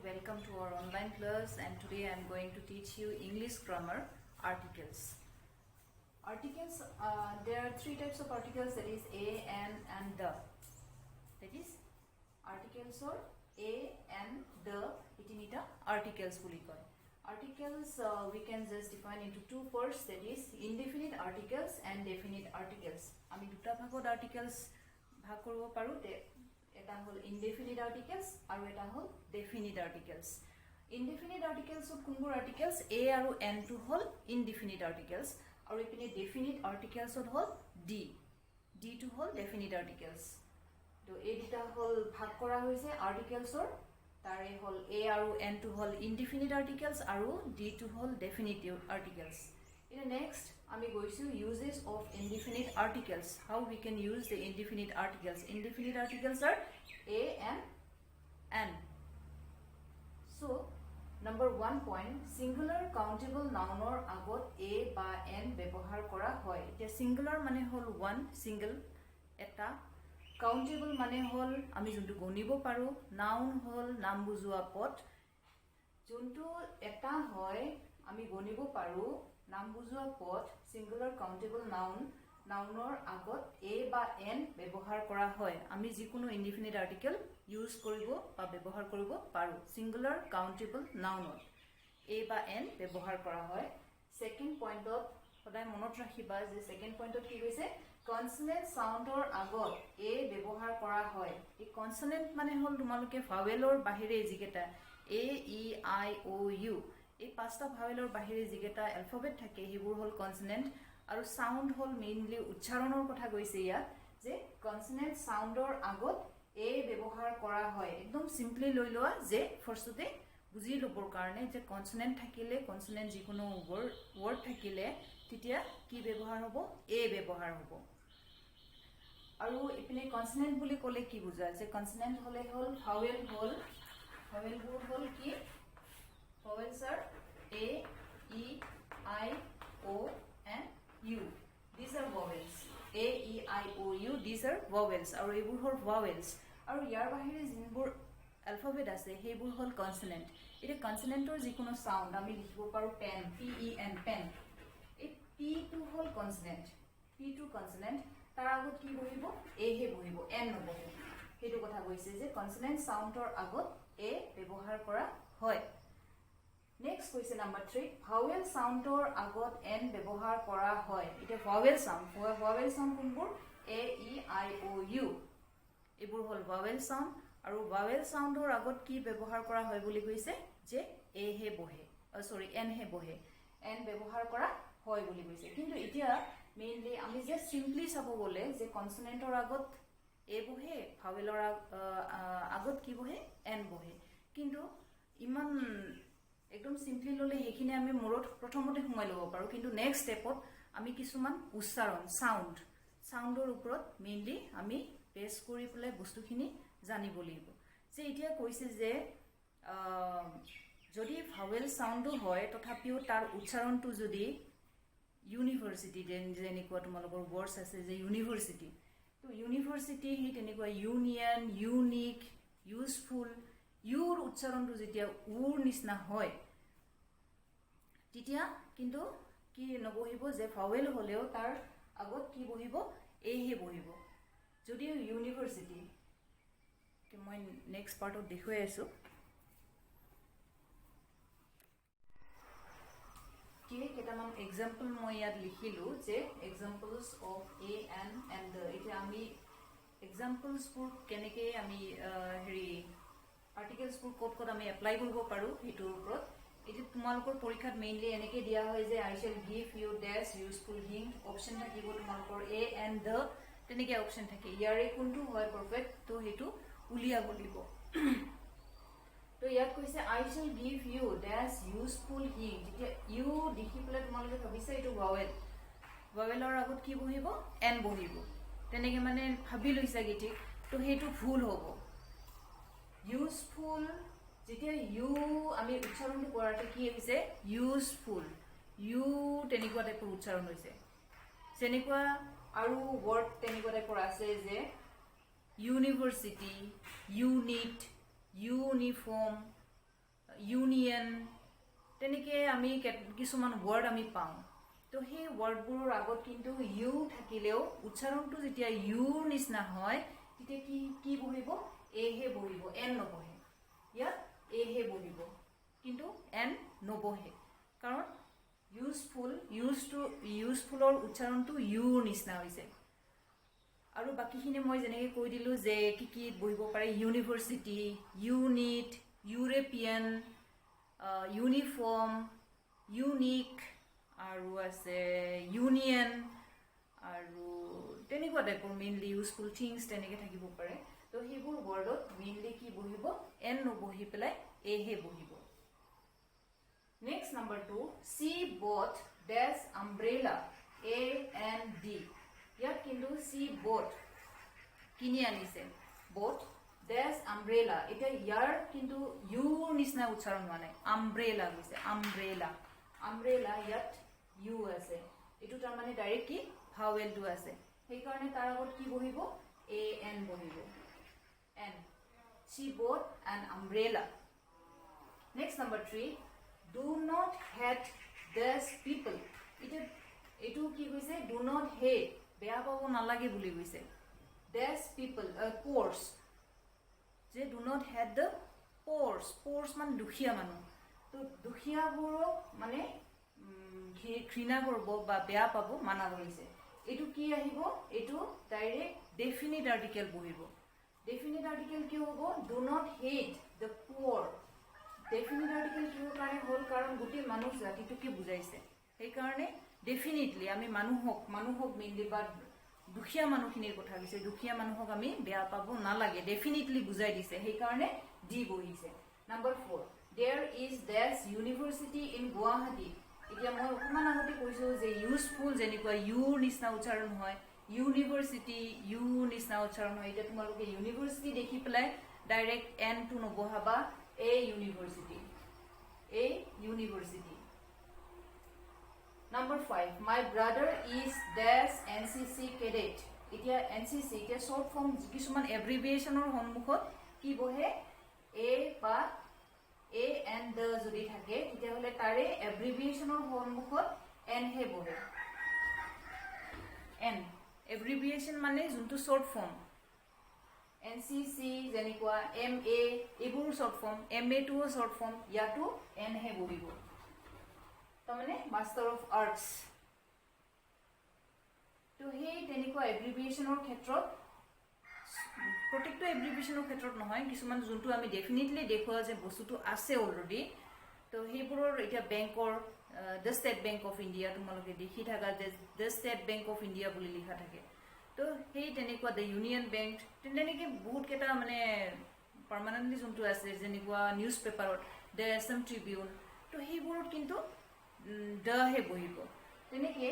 welcome to our online class, and today I am going to teach you English grammar articles. Articles, there are three types of articles, that is a, an and the. That is articles or a, and the, itinita articles বুলি কয়. Articles we can just define into two parts, that is indefinite articles and definite articles. আমি দুটা ভাগত articles ভাগ কৰিব পাৰো. এটা হল indefinite articles আৰু এটা হল definite articles. Indefinite articles of কোনবোৰ articles a আৰু n to hall indefinite articles আৰু ইপিনে definite articles of hall d to hall definite articles. তো এই দুটা হল ভাগ কৰা হৈছে articles or তাৰে হল a আৰু n to hall indefinite articles আৰু d to hall definite articles. In the next আমি গৈছো uses of indefinite articles. How we can use the indefinite articles? Indefinite articles are a and n. So number 1 point, singular countable noun or agot a ba n ব্যবহার করা হয়. এটা singular মানে হল one, single এটা, countable মানে হল আমি যোনটো গণিব পাৰো, noun হল নাম বুজোৱা পদ, যোনটো এটা হয় আমি গণিব পাৰো নাম বুজোৱা পদ, singular countable noun, নাউনৰ আগত a বা n ব্যৱহাৰ কৰা হয়. আমি যিকোনো indefinite article ইউজ কৰিব বা ব্যৱহাৰ কৰিব পাৰো singular countable নাউনত a বা n ব্যৱহাৰ কৰা হয়. সেকেন্ড পইণ্টত সদায় মনত ৰাখিবা যে সেকেন্ড পইণ্টত কি কৈছে, কনসনেন্ট সাউন্ডৰ আগত a ব্যৱহাৰ কৰা হয়. এই কনসনেন্ট মানে হল তোমালোকে ভাৱেলৰ বাহিৰে যিকেটা a e i o u, এই পাঁচটা ভাৱেলৰ বাহিৰে যিকেটা এলফাবেট থাকে সেইবোৰ হল কনসনেন্ট. আৰু সাউন্ড হল মেইনলি উচ্চাৰণৰ কথা কৈছে ইয়াত, যে কনসনেন্ট সাউন্ডৰ আগত a ব্যৱহাৰ কৰা হয়. একদম সিম্পলি লৈ লোৱা যে ফাৰ্ষ্টতে বুজি লবৰ কাৰণে যে কনসনেন্ট থাকিলে, কনসনেন্ট যিকোনো ওয়াৰ্ড থাকিলে তেতিয়া কি ব্যৱহাৰ হ'ব, a ব্যৱহাৰ হ'ব. আৰু ইপিনে কনসনেন্ট বুলি ক'লে কি বুজা, যে কনসনেন্ট হলে হল ভাৱেল হল, ভাৱেলবোৰ হল কি, vowels are a, e, i, o and u. These are vowels. a, e, i, o, u, these are vowels. আৰু এইবোৰ হল vowels. আৰু ইয়াৰ বাহিৰে যিবোৰ alphabet আছে সেইবোৰ হল consonant. এটা consonantor যিকোনো sound আমি লিখিব পাৰো pen, p e n, pen. এই p টো হল consonant, p টো consonant, তাৰ আগত কি বহিব, a হে বহিব, n নবহে. সেইটো কথা কৈছে যে consonant soundৰ আগত a ব্যৱহাৰ কৰা হয়. Next question number 3, vowel soundৰ আগত n ব্যৱহাৰ কৰা হয়. এটা vowel sound কোনবোৰ, a, e, i, o, u, এইবোৰ হল vowel sound. আৰু vowel soundৰ আগত কি ব্যৱহাৰ কৰা হয় বুলি কৈছে, যে a হে বহে, সৰি n হে বহে, n ব্যৱহাৰ কৰা হয় বুলি কৈছে. কিন্তু এতিয়া মেইনলি আমি যে সিম্পলি চাব গলে যে কনসনেন্টৰ আগত a বহে, ভাৱেলৰ আগত কি বহে, n বহে. কিন্তু ইমান একদম সিম্পলি ললে সেইখিনি আমি মূৰত প্ৰথমতে সোমাই লব পাৰো. কিন্তু নেক্সট স্টেপত আমি কিছুমান উচ্চাৰণ সাউন্ডৰ ওপৰত মেইনলি আমি বেস কৰি পেলাই বস্তুখিনি জানিব লাগিব. যে এতিয়া কৈছে যে যদি ভাৱেল সাউন্ডো হয় তথাপিও তাৰ উচ্চাৰণটো যদি ইউনিভাৰ্সিটি, যেনেকুৱা তোমালোকৰ ওয়াৰ্ডছ আছে যে ইউনিভাৰ্সিটি, তো ইউনিভাৰ্সিটি সেই তেনেকুৱা ইউনিয়ন, ইউনিক, ইউজফুল, ইউৰ উচ্চাৰণটো যেতিয়া উৰ নিচিনা হয় তেতিয়া কিন্তু কি নবহিব, যে ভাৱেল হলেও তাৰ আগত কি বহিব, a হে বহিব. যদিও ইউনিভাৰ্সিটি, মই নেক্সট পাৰ্টত দেখুৱাই আছো কি কেইটামান এক্সাম্পল মই ইয়াত লিখিলো, যে examples of a and the. এতিয়া আমি এক্সাম্পলছবোৰ কেনেকে আমি হেৰি আৰ্টিকেলছবোৰ ক'ত আমি এপ্লাই কৰিব পাৰো সেইটোৰ ওপৰত. এই যে তোমালোকৰ পৰীক্ষাত মেইনলি এনেকে দিয়া হয় যে I shall give you dash useful hint, option থাকিব তোমালোকৰ a and the, তেনেকে অপশন থাকে. ইয়াৰে কোনটো হয় পাৰফেক্ট, তো হেতু উলিয়াব লাগিব. তো ইয়াত কৈছে I shall give you dash useful hint. যেতিয়া ইউ দেখি পেলাই তোমালোকে ভাবিছা এইটো ভাৱেল, ভাৱেলৰ আগত কি বহিব, n বহিব, তেনেকে মানে ভাবি লৈছা গিটি, তো হেতু ভুল হ'ব. ইউজফুল, যেতিয়া ইউ আমি উচ্চাৰণটো কৰাতে কি হৈছে, ইউজফুল, ইউ তেনেকুৱা টাইপৰ উচ্চাৰণ হৈছে. যেনেকুৱা আৰু ওয়াৰ্ড তেনেকুৱা টাইপৰ আছে যে ইউনিভাৰ্সিটি, ইউনিট, ইউনিফৰ্ম, ইউনিয়ন তেনেকে আমি কিছুমান ৱৰ্ড আমি পাওঁ তো সেই ৱৰ্ডবোৰৰ আগত কিন্তু ইউ থাকিলেও উচ্চাৰণটো যেতিয়া ইউৰ নিচিনা হয় তেতিয়া কি কি বহিব এহে বহিব এন নবহে ইয়াত এহে বহিব কিন্তু এন নবহে কাৰণ ইউজফুলৰ উচ্চাৰণটো ইউৰ নিচিনা হৈছে আৰু বাকিখিনি মই যেনেকৈ কৈ দিলোঁ যে কি কি বহিব পাৰে university unit European uniform unique আৰু আছে ইউনিয়ন আৰু তেনেকুৱা টাইপৰ মেইনলি ইউজফুল থিংছ তেনেকৈ থাকিব পাৰে তো সেইবোৰ ৱৰ্ডত মেইনলি কি বহিব এন নবহি পেলাই এহে বহিব নেক্সট নাম্বাৰ 2 সি বট ডেছ আমব্ৰেলা এ এন ডি ইয়াত কিন্তু সি বট কিনি আনিছে বট ডেছ আমব্ৰেলা এতিয়া ইয়াৰ কিন্তু ইউৰ নিচিনা উচ্চাৰণ হোৱা নাই আমব্ৰেলা হৈছে আমব্ৰেলা আমব্ৰেলা ইয়াত ইউ আছে এইটো তাৰমানে ডাইৰেক্ট কি ভাৱেলটো আছে সেইকাৰণে তাৰ আগত কি বহিব এ এন বহিব এন সি বট N umbrella next number 3 do not hate these people এইটো কি কৈছে do not hate বেয়া পাব নালাগে বুলি কৈছে these people poors যে do not hate the poors মানে দুখীয়া মানুহ তো দুখীয়াবোৰক মানে ঘৃণা কৰিব বা বেয়া পাব মানা কৰিছে এইটো কি আহিব এইটো ডাইৰেক্ট ডেফিনিট আৰ্টিকেল বহিব ডেফিনিট আৰ্টিকেল কি হ'ব do not hate the poor definite article কিহৰ কাৰণে হ'ল কাৰণ গোটেই মানুহ জাতিটোকে বুজাইছে সেইকাৰণে ডেফিনিটলি আমি মানুহক মেইনলি বা দুখীয়া মানুহখিনিৰ কথা কৈছে দুখীয়া মানুহক আমি বেয়া পাব নালাগে ডেফিনিটলি বুজাই দিছে সেইকাৰণে ডি বহিছে number 4 there is dash university in Guwahati এতিয়া মই অকণমান আগতে কৈছোঁ যে ইউজফুল যেনেকুৱা ইউৰ নিচিনা উচ্চাৰণ হয় ইউনিভাৰ্চিটি ইউ নিচিনা উচ্চাৰণ হয় এতিয়া তোমালোকে ইউনিভাৰ্চিটি দেখি পেলাই direct এনটো নবহাবা A university. Number 5. My brother is dash NCC cadet. Itia NCC itia short form kisuman abbreviation or honmukhot ki bohe A ba A and the jodi thake itia hole tare abbreviation or honmukhot N he bohe N abbreviation mane juntu short form NCC যেনেকুৱা MA এইবোৰ short form MA টো short form ইয়াতো N হে বহিব তাৰমানে master of arts তো সেই তেনেকুৱা এব্ৰিভিয়েশ্যনৰ ক্ষেত্ৰত প্ৰত্যেকটো এব্ৰিভিয়েশ্যনৰ ক্ষেত্ৰত নহয় কিছুমান যোনটো আমি ডেফিনেটলি দেখুৱা যে বস্তুটো আছে অলৰেডি তো সেইবোৰৰ এতিয়া বেংকৰ the state bank of India তোমালোকে দেখি থাকা যে the state bank of India বুলি লিখা থাকে তো সেই তেনেকুৱা দ্য ইউনিয়ন বেংক তেনেকৈ বহুত কেইটা মানে পাৰ্মানেণ্টলি যোনটো আছে যেনেকুৱা নিউজ পেপাৰত দ্য আছাম ট্ৰিবিউন তো সেইবোৰত কিন্তু দহে বহিব তেনেকৈ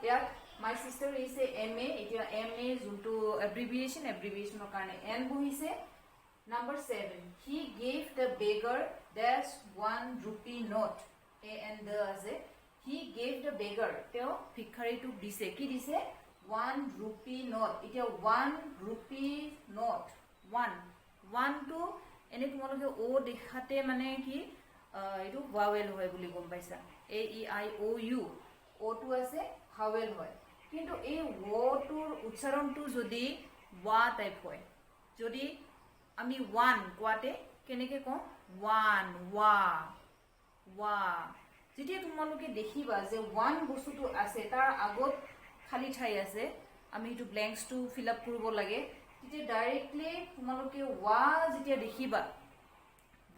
ইয়াত মাই চিষ্টাৰ ইছে MA এতিয়া MA যোনটো এব্ৰিভিয়েশ্যনৰ কাৰণে N বহিছে number 7 he gave the beggar ডেছ 1 rupee নোট AN দ্য আছে হি গেভ দ্য বেগাৰ তেওঁ ভিক্ষাৰীটোক দিছে কি দিছে 1 rupee নোট এতিয়া 1 rupee নোট 1 টো এনে তোমালোকে ও দেখাতে মানে কি এইটো ভাৱেল হয় বুলি গম পাইছা AEIOU ও টো আছে ভাৱেল হয় কিন্তু এই ও টোৰ উচ্চাৰণটো যদি ওয়া টাইপ হয় যদি আমি 1 কোৱাতে কেনেকৈ কওঁ 1 ওয়া যেতিয়া তোমালোকে দেখিবা যে 1 বস্তুটো আছে তাৰ আগত খালি ঠাই আছে আমি এইটো ব্লেংকছটো ফিল আপ কৰিব লাগে তেতিয়া ডাইৰেক্টলি তোমালোকে ওয়া যেতিয়া দেখিবা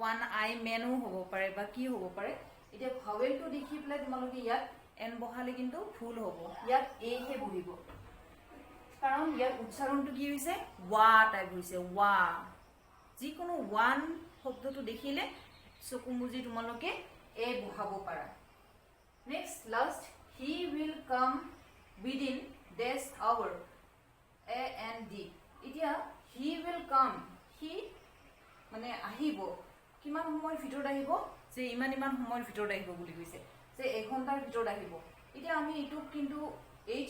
1 আই মেনো হ'ব পাৰে বা কি হ'ব পাৰে এতিয়া ভাৱেলটো দেখি পেলাই তোমালোকে ইয়াত এন বহালে কিন্তু ভুল হ'ব ইয়াত এ হে বহিব কাৰণ ইয়াৰ উচ্চাৰণটো কি হৈছে ওয়া টাইপ হৈছে ওয়া যিকোনো 1 শব্দটো দেখিলে চকু মুজি তোমালোকে এ বহাব পাৰা নেক্সট লাষ্ট হি উইল কাম within this hour A and D এতিয়া he will come he মানে আহিব কিমান সময়ৰ ভিতৰত আহিব যে ইমান সময়ৰ ভিতৰত আহিব বুলি কৈছে যে 1 ঘণ্টাৰ ভিতৰত আহিব এতিয়া আমি এটো কিন্তু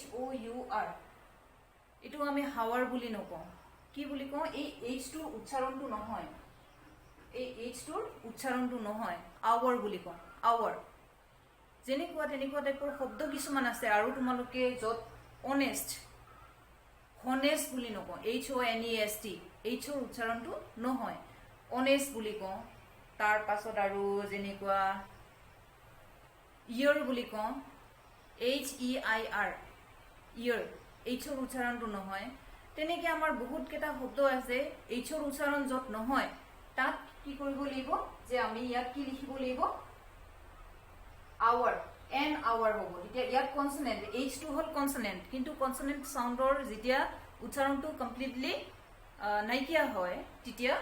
HOUR এটো আমি হাৱাৰ বুলি নকওঁ কি বুলি কওঁ এই H টো উচ্চাৰণটো নহয় এই এইচটোৰ উচ্চাৰণটো নহয় আৱাৰ বুলি কওঁ আৱাৰ যেনেকুৱা তেনেকুৱা টাইপৰ শব্দ কিছুমান আছে আৰু তোমালোকে য'ত অনেষ্ট হনেষ্ট বুলি নকওঁ HONEST এইচৰ উচ্চাৰণটো নহয় অনেষ্ট বুলি কওঁ তাৰ পাছত আৰু যেনেকুৱা ইয়াৰ বুলি কওঁ HEIR ইয়াৰ এইচৰ উচ্চাৰণটো নহয় তেনেকৈ আমাৰ বহুত কেইটা শব্দ আছে এইচৰ উচ্চাৰণ য'ত নহয় তাত কি কৰিব লাগিব যে আমি ইয়াত কি লিখিব লাগিব আৱাৰ এন আৱাৰ হ'ব তেতিয়া ইয়াত কনসনেন্ট এইচটো হ'ল কনসনেন্ট কিন্তু কনসনেন্ট সাউন্ডৰ যেতিয়া উচ্চাৰণটো কমপ্লিটলি নাইকিয়া হয় তেতিয়া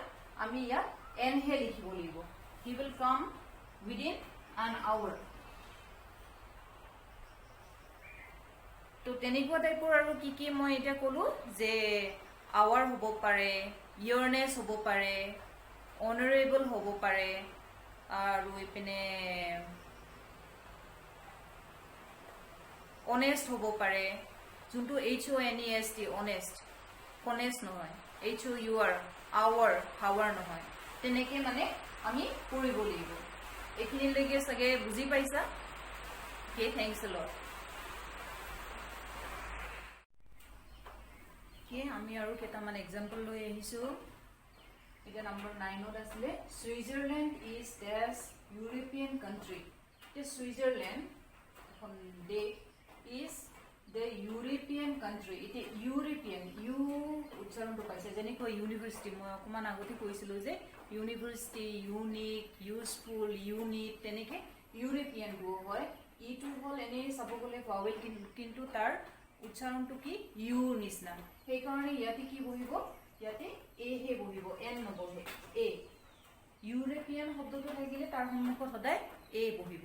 আমি ইয়াত এন হে লিখিব লাগিব he will come within an hour তো তেনেকুৱা টাইপৰ আৰু কি মই এতিয়া ক'লো যে আৱাৰ হ'ব পাৰে ইয়াৰনেছ হ'ব পাৰে অনাৰেবল হ'ব পাৰে আৰু ইপিনে অনেষ্ট হ'ব পাৰে যোনটো HONEST অনেষ্ট হনেষ্ট নহয় HOUR আৱাৰ হাৱাৰ নহয় তেনেকৈ মানে আমি কৰিব লাগিব এইখিনিলৈকে চাগে বুজি পাইছা অ'কে থেংকছ এ লট আমি আৰু কেইটামান এক্সাম্পল লৈ আহিছোঁ এতিয়া নম্বৰ 9ত আছিলে Switzerland is dash European country Switzerland এখন দেশ ইজ দ্য ইউৰোপিয়ান কাণ্ট্ৰি এতিয়া ইউৰোপিয়ান ইউ উচ্চাৰণটো পাইছে যেনেকৈ ইউনিভাৰ্চিটি মই অকণমান আগতে কৈছিলোঁ যে ইউনিভাৰ্চিটি ইউনিক ইউজফুল ইউনিট তেনেকৈ ইউৰোপিয়ানটোও হয় ইটো হ'ল এনেই চাব গ'লে ভাৱেল কিন্তু তাৰ উচ্চাৰণটো কি ইউৰ নিচিনা সেইকাৰণে ইয়াতে কি বহিব ইয়াতে এ হে বহিব এন নবহে এ ইউৰোপিয়ান শব্দটো থাকিলে তাৰ সন্মুখত সদায় এ বহিব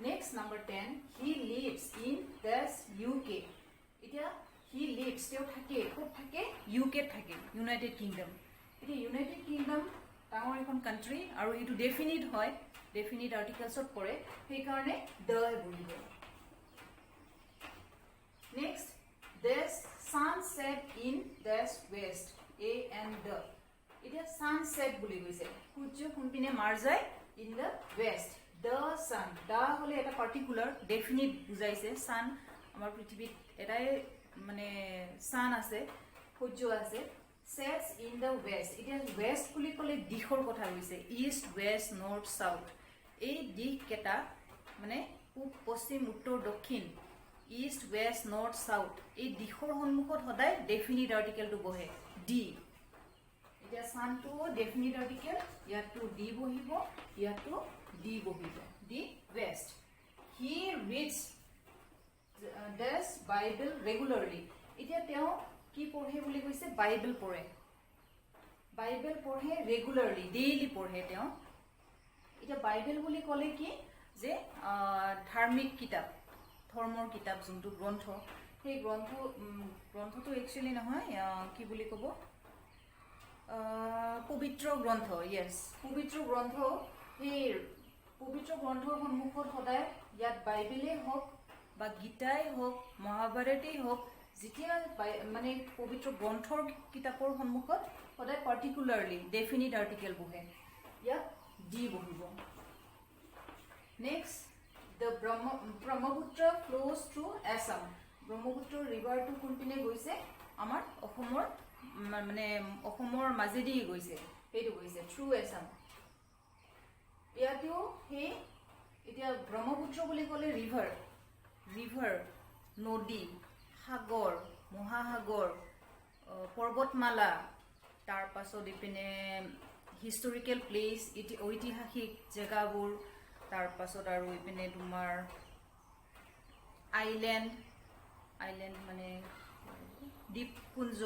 next number 10 he leaves in দেশ UK এতিয়া হি লিভছ তেওঁ থাকে ক'ত থাকে ইউকেত থাকে ইউনাইটেড কিংডম এতিয়া ইউনাইটেড কিংডম ডাঙৰ এখন কাণ্ট্ৰি আৰু এইটো ডেফিনিট হয় ডেফিনিট আৰ্টিকেলছত পৰে সেইকাৰণে দ্য বহিব Next, this sunset in this west. A and the. It is sunset বুলি কৈছে সূৰ্য কোনপিনে মাৰ যায় in the west. The sun. Da হলে এটা পাৰ্টিকুলাৰ ডেফিনিট বুজাইছে sun আমাৰ পৃথিৱীত এটাই মানে sun আছে সূৰ্য আছে sets in the west. It is west বুলি ক'লে দিশৰ কথা কৈছে east west north south. এই দিশ কেটা মানে পূব পশ্চিম উত্তৰ দক্ষিণ East, West, North, South. এই দিশৰ সন্মুখত সদায় ডেফিনিট আৰ্টিকেলটো বহে ডি এতিয়া সানটো ডেফিনিট আৰ্টিকেল ইয়াতো ডি বহিব ইয়াতো ডি বহিব the west he reads this Bible regularly এতিয়া তেওঁ কি পঢ়ে বুলি কৈছে বাইবেল পঢ়ে ৰেগুলাৰলি ডেইলি পঢ়ে তেওঁ এতিয়া বাইবেল বুলি ক'লে কি যে ধাৰ্মিক কিতাপ ধৰ্মৰ কিতাপ যোনটো গ্ৰন্থ সেই গ্ৰন্থটো একচুয়ালি নহয় কি বুলি ক'ব পবিত্ৰ গ্ৰন্থ ইয়েস পবিত্ৰ গ্ৰন্থ সেই পবিত্ৰ গ্ৰন্থৰ সন্মুখত সদায় ইয়াত বাইবেলে হওক বা গীতাই হওক মহাভাৰতেই হওক যেতিয়া মানে পবিত্ৰ গ্ৰন্থৰ কিতাপৰ সন্মুখত সদায় পাৰ্টিকুলাৰলি ডেফিনিট আৰ্টিকেল বহে ইয়াত ডি বহিব next The Brahmaputra flows through Assam. Brahmaputra river to কোনপিনে গৈছে আমাৰ অসমৰ মাজেদি গৈছে হেতু গৈছে through Assam ইয়াতেও হে এতিয়া ব্ৰহ্মপুত্ৰ বুলি ক'লে ৰিভাৰ নদী সাগৰ মহাসাগৰ পৰ্বতমালা তাৰ পাছত ইপিনে হিষ্টৰিকেল প্লেস ঐতিহাসিক জেগাবোৰ তাৰ পাছত আৰু ইপিনে তোমাৰ আইল্যান্ড মানে দ্বীপপুঞ্জ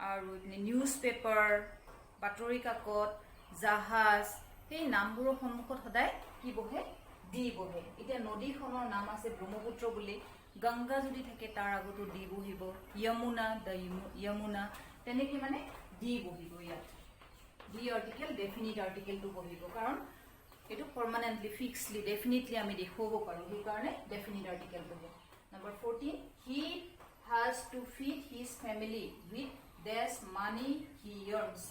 আৰু ইপিনে নিউজ পেপাৰ বাতৰি কাকত জাহাজ সেই নামবোৰৰ সন্মুখত সদায় কি বহে ডি বহে এতিয়া নদীখনৰ নাম আছে ব্ৰহ্মপুত্ৰ বুলি গংগা যদি থাকে তাৰ আগতো ডি বহিব যমুনা তেনেকৈ মানে ডি বহিব ইয়াত ডি আৰ্টিকেল ডেফিনিট আৰ্টিকেলটো বহিব কাৰণ এটো পাৰ্মানেন্টলি ফিক্সলি ডেফিনিটলি আমি দেখুৱাব পাৰো সেই কাৰণে ডেফিনিট আৰ্টিকেল বহে number 14 he has to feed his family with this money he earns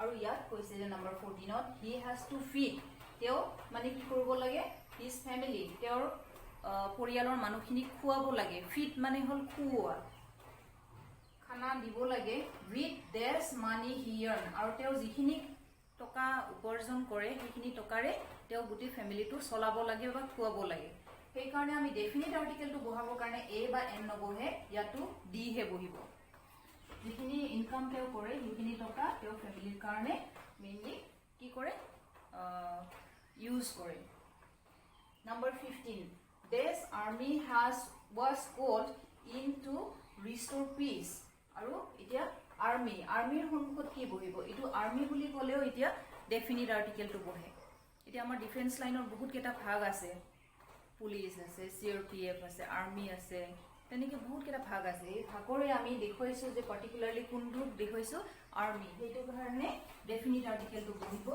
আৰু ইয়াত কৈছে যে নম্বৰ 14ত হি হ্যাজ টু ফিড তেওঁ মানে কি কৰিব লাগে হিজ ফ্যামিলি তেওঁৰ পৰিয়ালৰ মানুহখিনিক খুৱাব লাগে ফিড মানে হল খুওৱা খানা দিব লাগে উইথ দেয়াৰ্স মানি হি আৰ্ন আৰু তেওঁ যিখিনি টকা উপাৰ্জন কৰে সেইখিনি টকাৰে তেওঁ গোটেই ফ্যামিলিটো চলাব লাগে বা খুৱাব লাগে সেই কাৰণে আমি ডেফিনিট আৰ্টিকেলটো বহাবৰ কাৰণে এ বা এন নবহে ইয়াতো ডি হে বহিব যিখিনি ইনকাম তেওঁ কৰে সেইখিনি টকা তেওঁ ফ্যামিলিৰ কাৰণে মেইনলি কি কৰে ইউজ কৰে Number 15. This army was called in to restore peace. আৰু এতিয়া আৰ্মিৰ সন্মুখত কি বহিব এটো আৰ্মি বুলি ক'লেও এতিয়া ডেফিনিট আৰ্টিকেলটো বহে এতিয়া আমাৰ ডিফেন্স লাইনৰ বহুত কেটা ভাগ আছে পুলিচ আছে CRPF আছে আৰ্মি আছে তেনেকে বহুত কেটা ভাগ আছে এই ভাগৰে আমি দেখুৱাইছো যে পাৰ্টিকুলাৰলি কোনটো দেখুৱাইছো আৰ্মি হেতু কাৰণে ডেফিনিট আৰ্টিকেলটো বহিব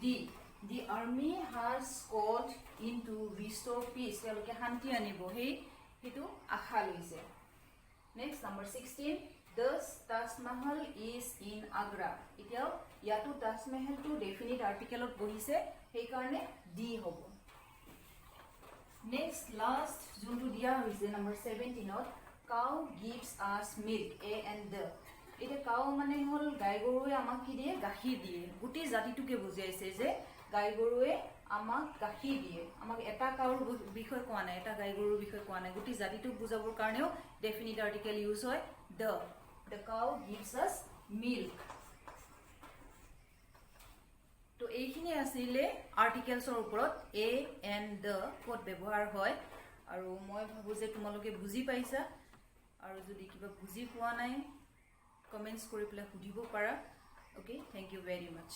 D The army has called in to restore peace. তেওঁলোকে শান্তি আনিব হেতু আশা লৈছে next number 16 Thus Taj Mahal is in Agra এতিয়া ইয়াতো তাজ মহলটো ডেফিনিট আৰ্টিকেলত বহিছে সেই কাৰণে ডি হ'ব নেক্সট লাষ্ট যোনটো দিয়া হৈছে নম্বৰ 17ত cow gives us milk a and the এটা কাউ মানে হল গাই গৰুৱে আমাক কি দিয়ে গাখীৰ দিয়ে গুটি জাতিটোকে বুজাইছে যে গাই গৰুৱে আমাক গাখীৰ দিয়ে আমাক এটা কাউৰ বিষয় কোৱা নাই এটা গাই গৰুৰ বিষয় কোৱা নাই গুটি জাতিটোক বুজাবৰ কাৰণেও ডেফিনিট আৰ্টিকেল ইউজ হয় the cow gives us milk তো এইখিনি আছিল আৰ্টিকেলছৰ ওপৰত a and the ক'ত ব্যৱহাৰ হয় আৰু মই ভাবো যে তোমালোকে বুজি পাইছা আৰু যদি কিবা বুজি পোৱা নাই কমেন্টস কৰি পেলাই সুধিব পাৰা okay thank you very much